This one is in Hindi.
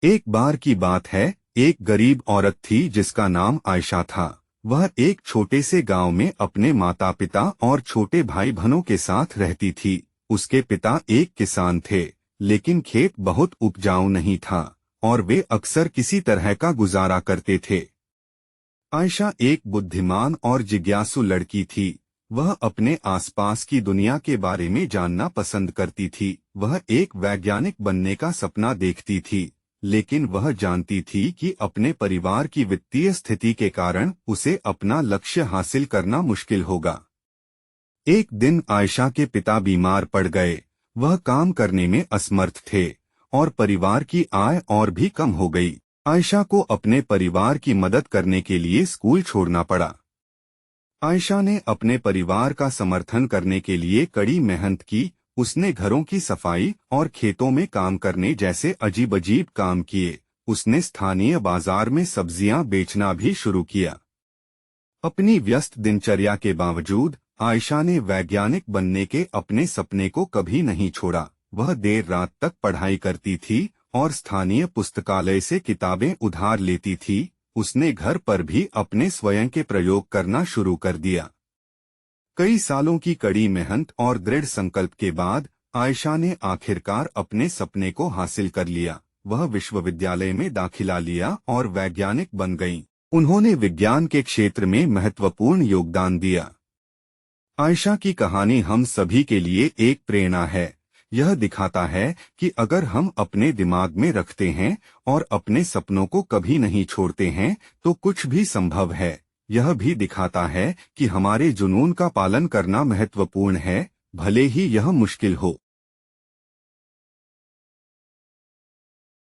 एक बार की बात है, एक गरीब औरत थी जिसका नाम आयशा था। वह एक छोटे से गांव में अपने माता पिता और छोटे भाई बहनों के साथ रहती थी। उसके पिता एक किसान थे, लेकिन खेत बहुत उपजाऊ नहीं था और वे अक्सर किसी तरह का गुजारा करते थे। आयशा एक बुद्धिमान और जिज्ञासु लड़की थी। वह अपने आसपास की दुनिया के बारे में जानना पसंद करती थी। वह एक वैज्ञानिक बनने का सपना देखती थी, लेकिन वह जानती थी कि अपने परिवार की वित्तीय स्थिति के कारण उसे अपना लक्ष्य हासिल करना मुश्किल होगा। एक दिन आयशा के पिता बीमार पड़ गए। वह काम करने में असमर्थ थे और परिवार की आय और भी कम हो गई। आयशा को अपने परिवार की मदद करने के लिए स्कूल छोड़ना पड़ा। आयशा ने अपने परिवार का समर्थन करने के लिए कड़ी मेहनत की। उसने घरों की सफाई और खेतों में काम करने जैसे अजीब-अजीब काम किए। उसने स्थानीय बाजार में सब्जियां बेचना भी शुरू किया। अपनी व्यस्त दिनचर्या के बावजूद आयशा ने वैज्ञानिक बनने के अपने सपने को कभी नहीं छोड़ा। वह देर रात तक पढ़ाई करती थी और स्थानीय पुस्तकालय से किताबें उधार लेती थी। उसने घर पर भी अपने स्वयं के प्रयोग करना शुरू कर दिया। कई सालों की कड़ी मेहनत और दृढ़ संकल्प के बाद आयशा ने आखिरकार अपने सपने को हासिल कर लिया। वह विश्वविद्यालय में दाखिला लिया और वैज्ञानिक बन गईं। उन्होंने विज्ञान के क्षेत्र में महत्वपूर्ण योगदान दिया। आयशा की कहानी हम सभी के लिए एक प्रेरणा है। यह दिखाता है कि अगर हम अपने दिमाग में रखते हैं और अपने सपनों को कभी नहीं छोड़ते हैं तो कुछ भी संभव है। यह भी दिखाता है कि हमारे जुनून का पालन करना महत्वपूर्ण है, भले ही यह मुश्किल हो।